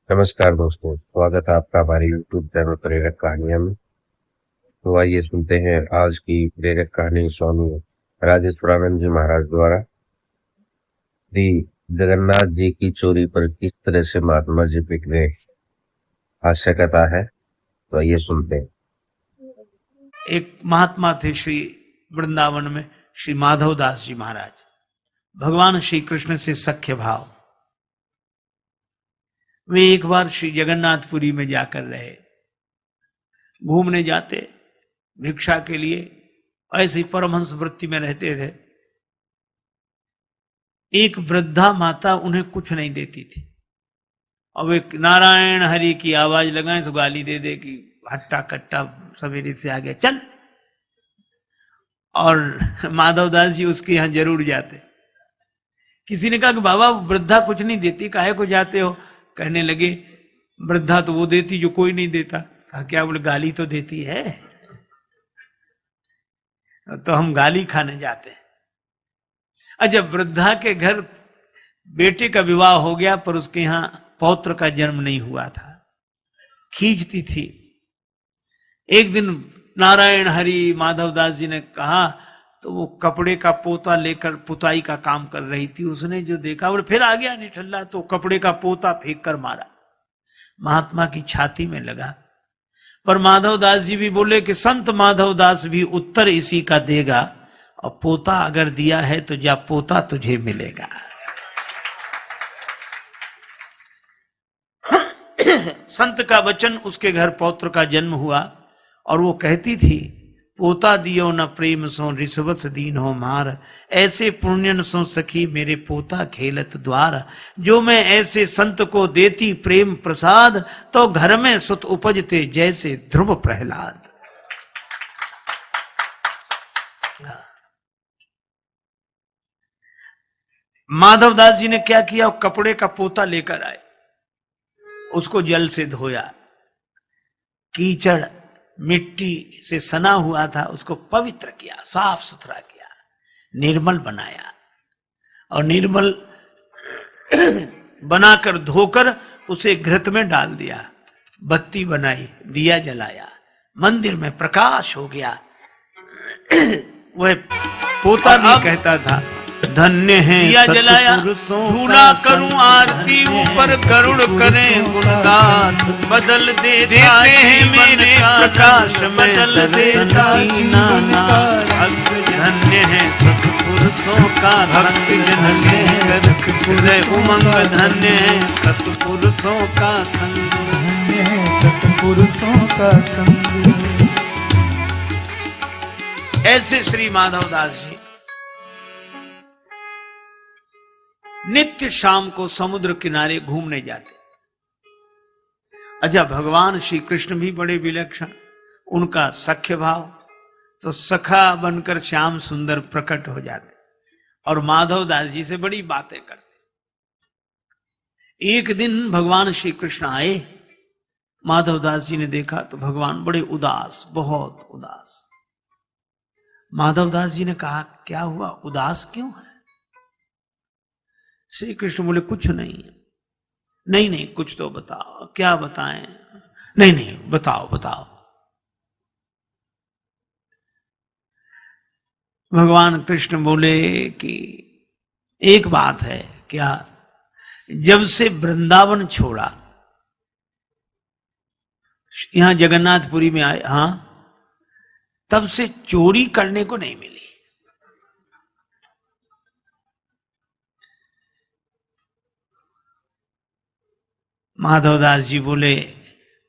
नमस्कार दोस्तों, स्वागत है आपका हमारे YouTube चैनल प्रेरक कहानियां में। तो आइए सुनते हैं आज की प्रेरक कहानी स्वामी राजेश्वरानंद जी महाराज द्वारा श्री जगन्नाथ जी की चोरी पर किस तरह से महात्मा जी पिक ने हास्य कथा है। तो आइए सुनते हैं। एक महात्मा थे श्री वृंदावन में, श्री माधव दास जी महाराज। भगवान श्री कृष्ण से सख्य भाव। वे एक बार श्री जगन्नाथपुरी में जाकर रहे, घूमने जाते भिक्षा के लिए, ऐसी परमहंस वृत्ति में रहते थे। एक वृद्धा माता उन्हें कुछ नहीं देती थी और वे नारायण हरि की आवाज लगाएं तो गाली दे दे कि हट्टा कट्टा सवेरे से आ गया चल। और माधव दास जी उसके यहां जरूर जाते। किसी ने कहा कि बाबा वृद्धा कुछ नहीं देती, काहे को जाते हो? कहने लगे वृद्धा तो वो देती जो कोई नहीं देता। कहा क्या? बोले गाली तो देती है, तो हम गाली खाने जाते हैं। अच्छा, वृद्धा के घर बेटे का विवाह हो गया पर उसके यहां पौत्र का जन्म नहीं हुआ था, खींचती थी। एक दिन नारायण हरि माधव दास जी ने कहा तो वो कपड़े का पोता लेकर पुताई का काम कर रही थी। उसने जो देखा बोले फिर आ गया निठल्ला, तो कपड़े का पोता फेंक कर मारा, महात्मा की छाती में लगा। पर माधव दास जी भी बोले कि संत माधव दास भी उत्तर इसी का देगा, और पोता अगर दिया है तो जा पोता तुझे मिलेगा। संत का वचन, उसके घर पौत्र का जन्म हुआ और वो कहती थी पोता दियो न प्रेम सो रिसवस दीन हो मार, ऐसे पुण्यन सो सखी मेरे पोता खेलत द्वार। जो मैं ऐसे संत को देती प्रेम प्रसाद, तो घर में सुत उपजते जैसे ध्रुव प्रहलाद। माधव दास जी ने क्या किया? कपड़े का पोता लेकर आए, उसको जल से धोया, कीचड़ मिट्टी से सना हुआ था, उसको पवित्र किया, साफ सुथरा किया, निर्मल बनाया, और निर्मल बनाकर धोकर उसे घृत में डाल दिया, बत्ती बनाई, दिया जलाया, मंदिर में प्रकाश हो गया। वह पोता भी कहता था धन्य है दिया जलाया, झूला करूं आरती ऊपर गरुड़ करें गुणगान, बदल देते हैं मेरे प्रकाश बदल देता नाना। धन्य है सत्पुरुषों का भक्ति जन के हृदय उमंग, धन्य है सत्पुरुषों का संग, धन्य है सत्पुरुषों का संग। ऐसे श्री माधव दास जी नित्य शाम को समुद्र किनारे घूमने जाते। अच्छा, भगवान श्री कृष्ण भी बड़े विलक्षण, उनका सख्य भाव, तो सखा बनकर श्याम सुंदर प्रकट हो जाते और माधव दास जी से बड़ी बातें करते। एक दिन भगवान श्री कृष्ण आए, माधव दास जी ने देखा तो भगवान बड़े उदास, बहुत उदास। माधव दास जी ने कहा क्या हुआ, उदास क्यों है? श्री कृष्ण बोले कुछ नहीं। नहीं नहीं, कुछ तो बताओ। क्या बताएं? नहीं नहीं, बताओ बताओ। भगवान कृष्ण बोले कि एक बात है। क्या? जब से वृंदावन छोड़ा, यहां जगन्नाथपुरी में आए, हां, तब से चोरी करने को नहीं मिली। माधवदास जी बोले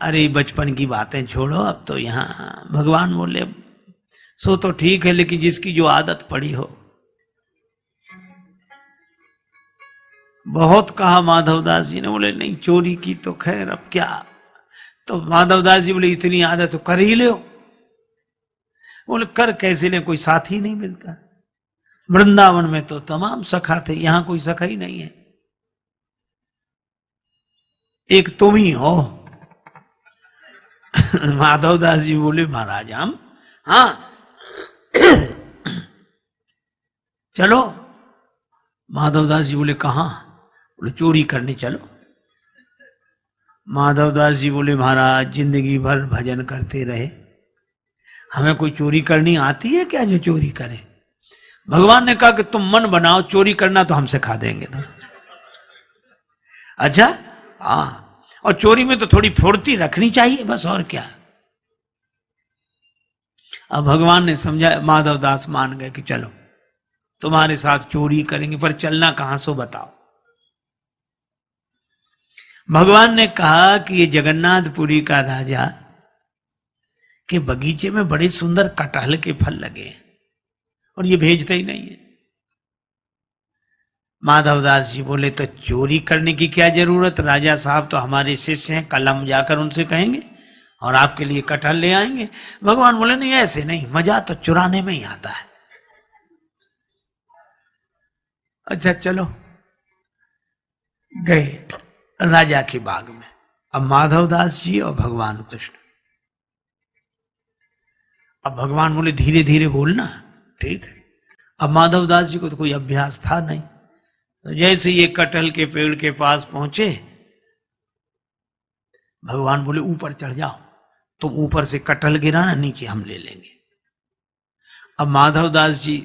अरे बचपन की बातें छोड़ो, अब तो यहां। भगवान बोले सो तो ठीक है, लेकिन जिसकी जो आदत पड़ी हो। बहुत कहा माधवदास जी ने, बोले नहीं चोरी की तो खैर अब क्या। तो माधवदास जी बोले इतनी आदत तो कर ही लो। बोले कर कैसे ले, कोई साथी नहीं मिलता। वृंदावन में तो तमाम सखा थे, यहां कोई सखा ही नहीं है, एक तुम ही हो। माधवदास जी बोले महाराज हम, हाँ चलो। माधवदास जी बोले कहां? बोले चोरी करने चलो। माधवदास जी बोले महाराज जिंदगी भर भजन करते रहे, हमें कोई चोरी करनी आती है क्या जो चोरी करे? भगवान ने कहा कि तुम मन बनाओ, चोरी करना तो हम सिखा देंगे तो। अच्छा, हाँ, और चोरी में तो थोड़ी फुर्ती रखनी चाहिए बस, और क्या। अब भगवान ने समझा, माधवदास मान गए कि चलो तुम्हारे साथ चोरी करेंगे, पर चलना कहां सो बताओ। भगवान ने कहा कि ये जगन्नाथपुरी का राजा के बगीचे में बड़े सुंदर कटहल के फल लगे हैं और ये भेजते ही नहीं है। माधवदास जी बोले तो चोरी करने की क्या जरूरत, राजा साहब तो हमारे शिष्य हैं, कल हम जाकर उनसे कहेंगे और आपके लिए कटहल ले आएंगे। भगवान बोले नहीं, ऐसे नहीं, मजा तो चुराने में ही आता है। अच्छा चलो, गए राजा के बाग में। अब माधवदास जी और भगवान कृष्ण। अब भगवान बोले धीरे धीरे बोलना, ठीक है। अब माधवदास जी को तो कोई अभ्यास था नहीं, तो जैसे ये कटहल के पेड़ के पास पहुंचे, भगवान बोले ऊपर चढ़ जाओ, तुम ऊपर से कटहल गिराना, नीचे हम ले लेंगे। अब माधवदास जी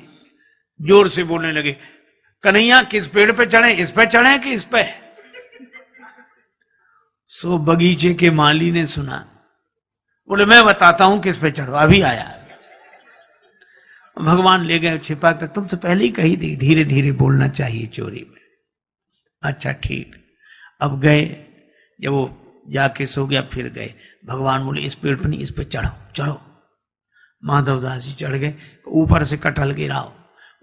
जोर से बोलने लगे, कन्हैया किस पेड़ पे चढ़े, इस पे चढ़े कि इस पे? सो बगीचे के माली ने सुना, बोले मैं बताता हूं किस पे चढ़ो, अभी आया। भगवान ले गए छिपा कर, तुमसे पहले ही कही थी धीरे धीरे बोलना चाहिए चोरी में। अच्छा ठीक। अब गए, जब वो जाके सो गया फिर गए, भगवान बोले इस पेड़ पर नहीं, इस पे चढ़ो चढ़ो। माधवदास जी चढ़ गए, ऊपर से कटहल गिराओ।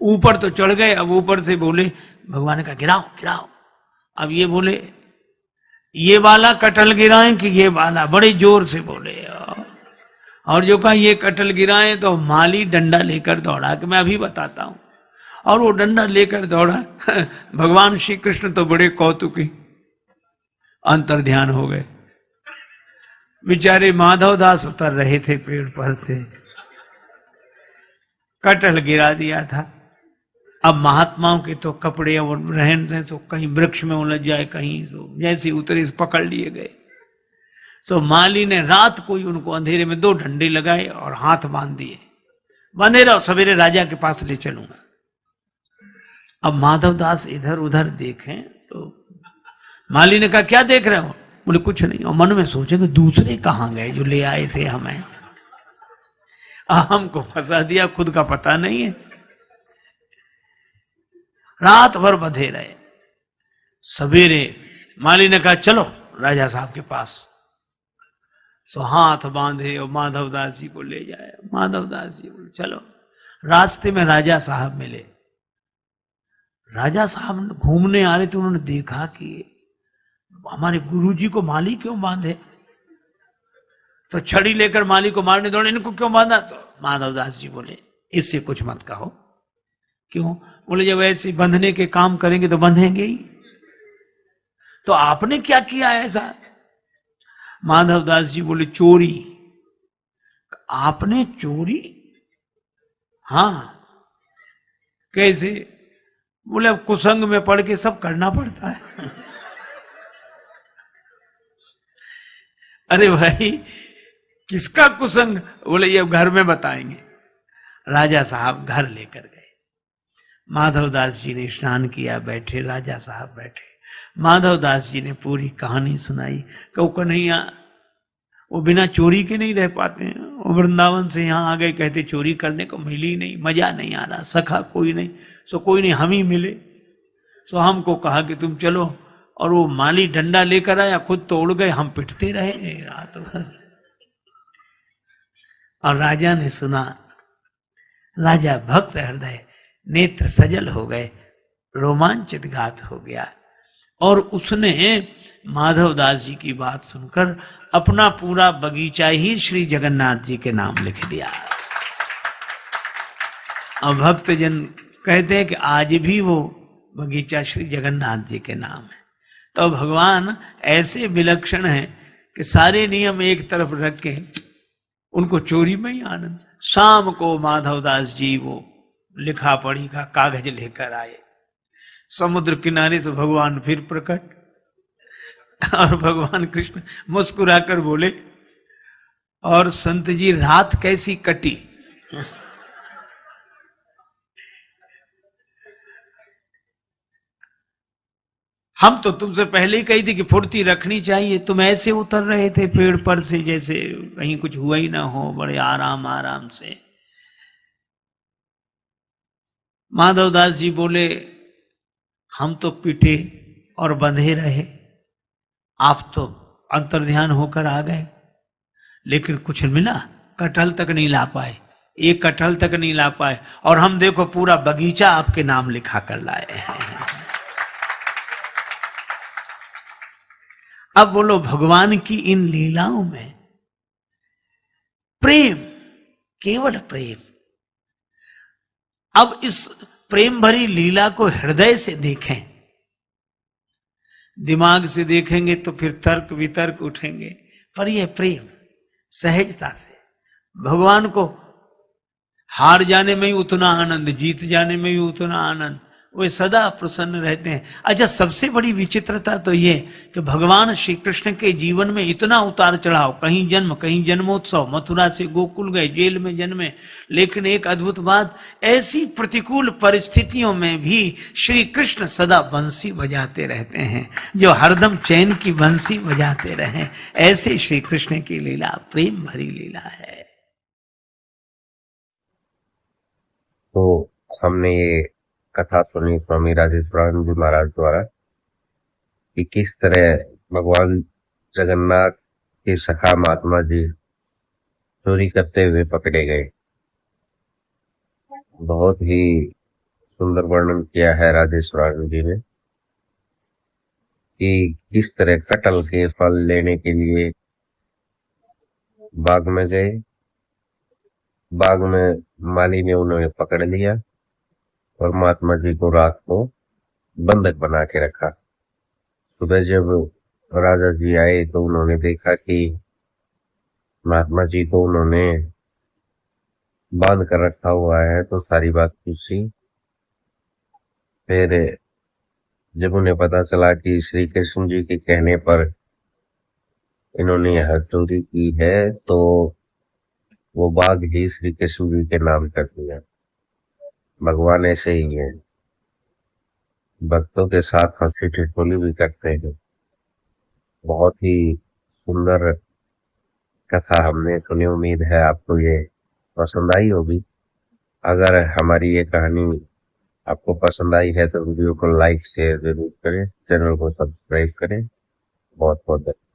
ऊपर तो चढ़ गए, अब ऊपर से बोले, भगवान ने कहा गिराओ गिराओ। अब ये बोले ये वाला कटहल गिराएं कि ये वाला, बड़े जोर से बोले। और जो कहा ये कटहल गिराएं तो माली डंडा लेकर दौड़ा कि मैं अभी बताता हूं, और वो डंडा लेकर दौड़ा। भगवान श्री कृष्ण तो बड़े कौतुकी अंतर ध्यान हो गए। बेचारे माधवदास उतर रहे थे पेड़ पर से, कटहल गिरा दिया था। अब महात्माओं के तो कपड़े और रहन सहन तो कहीं वृक्ष में उलझ जाए, कहीं सो जैसे उतरे पकड़ लिए गए। सो माली ने रात को ही उनको अंधेरे में 2 डंडे लगाए और हाथ बांध दिए, बंधे रहो, सवेरे राजा के पास ले चलूंगा। अब माधवदास इधर उधर देखें तो माली ने कहा क्या देख रहे हो? बोले कुछ नहीं। और मन में सोचेंगे दूसरे कहां गए जो ले आए थे हमें, हमको फंसा दिया, खुद का पता नहीं है। रात भर बंधे रहे। सवेरे माली ने कहा चलो राजा साहब के पास। सो हाथ बांधे और माधवदास जी को ले जाए। माधवदास जी बोले चलो। रास्ते में राजा साहब मिले। राजा साहब घूमने आ रहे थे, उन्होंने देखा कि हमारे गुरुजी को माली क्यों बांधे, तो छड़ी लेकर माली को मारने दौड़े, इनको क्यों बांधा? तो माधवदास जी बोले इससे कुछ मत कहो। क्यों? बोले जब ऐसे बंधने के काम करेंगे तो बंधेंगे ही, तो आपने क्या किया ऐसा? माधवदास जी बोले चोरी। आपने चोरी? हाँ। कैसे? बोले अब कुसंग में पड़ के सब करना पड़ता है। अरे भाई किसका कुसंग? बोले ये घर में बताएंगे। राजा साहब घर लेकर गए। माधवदास जी ने स्नान किया, बैठे, राजा साहब बैठे। माधवदास जी ने पूरी कहानी सुनाई। कहो कन्हैया वो बिना चोरी के नहीं रह पाते हैं, वो वृंदावन से यहाँ आ गए, कहते चोरी करने को मिली नहीं, मजा नहीं आ रहा, सखा कोई नहीं, सो कोई नहीं हम ही मिले। सो हमको कहा कि तुम चलो, और वो माली डंडा लेकर आया, खुद तो उड़ गए, हम पिटते रहे रात भर। और राजा ने सुना। राजा भक्त हृदय, नेत्र सजल हो गए, रोमांचित घात हो गया, और उसने माधवदास जी की बात सुनकर अपना पूरा बगीचा ही श्री जगन्नाथ जी के नाम लिख दिया। अब भक्तजन कहते हैं कि आज भी वो बगीचा श्री जगन्नाथ जी के नाम है। तो भगवान ऐसे विलक्षण हैं कि सारे नियम एक तरफ रख के उनको चोरी में ही आनंद। शाम को माधवदास जी वो लिखा पढ़ी का कागज लेकर आए। समुद्र किनारे से भगवान फिर प्रकट। और भगवान कृष्ण मुस्कुराकर बोले, और संत जी रात कैसी कटी? हम तो तुमसे पहले ही कही थी कि फुर्ती रखनी चाहिए, तुम ऐसे उतर रहे थे पेड़ पर से जैसे कहीं कुछ हुआ ही ना हो, बड़े आराम आराम से। माधवदास जी बोले, हम तो पिटे और बंधे रहे, आप तो अंतर्ध्यान होकर आ गए, लेकिन कुछ मिला? कटहल तक नहीं ला पाए, एक कटहल तक नहीं ला पाए, और हम देखो पूरा बगीचा आपके नाम लिखा कर लाए हैं। अब बोलो, भगवान की इन लीलाओं में प्रेम, केवल प्रेम। अब इस प्रेम भरी लीला को हृदय से देखें, दिमाग से देखेंगे तो फिर तर्क वितर्क उठेंगे, पर यह प्रेम सहजता से, भगवान को हार जाने में ही उतना आनंद, जीत जाने में भी उतना आनंद, वे सदा प्रसन्न रहते हैं। अच्छा, सबसे बड़ी विचित्रता तो ये कि भगवान श्री कृष्ण के जीवन में इतना उतार चढ़ाव, कहीं जन्म, कहीं जन्मोत्सव, मथुरा से गोकुल गए, जेल में जन्मे, लेकिन एक अद्भुत बात, ऐसी प्रतिकूल परिस्थितियों में भी श्री कृष्ण सदा बंसी बजाते रहते हैं, जो हरदम चैन की बंसी बजाते रहे। ऐसे श्री कृष्ण की लीला प्रेम भरी लीला है। तो हमने ये कथा सुनी स्वामी राजेश्वरानंद जी महाराज द्वारा कि किस तरह भगवान जगन्नाथ के सखा महात्मा जी चोरी करते हुए पकड़े गए। बहुत ही सुंदर वर्णन किया है राजेश्वरानंद जी ने कि किस तरह कटहल के फल लेने के लिए बाग में गए, बाग में माली ने उन्हें पकड़ लिया और महात्मा जी को रात को बंधक बना के रखा। सुबह जब राजा जी आए तो उन्होंने देखा कि महात्मा जी को उन्होंने बांध कर रखा हुआ है, तो सारी बात पूछी। फिर जब उन्हें पता चला कि श्री कृष्ण जी के कहने पर इन्होंने यह चोरी की है, तो वो बाग ही श्री कृष्ण जी के नाम कर दिया। भगवान ऐसे ही है, भक्तों के साथ हंसी ठिठोली भी करते हैं। बहुत ही सुंदर कथा हमने सुनी, उम्मीद है आपको ये पसंद आई होगी। अगर हमारी ये कहानी आपको पसंद आई है तो वीडियो को लाइक शेयर जरूर करें, चैनल को सब्सक्राइब करें। बहुत बहुत धन्यवाद।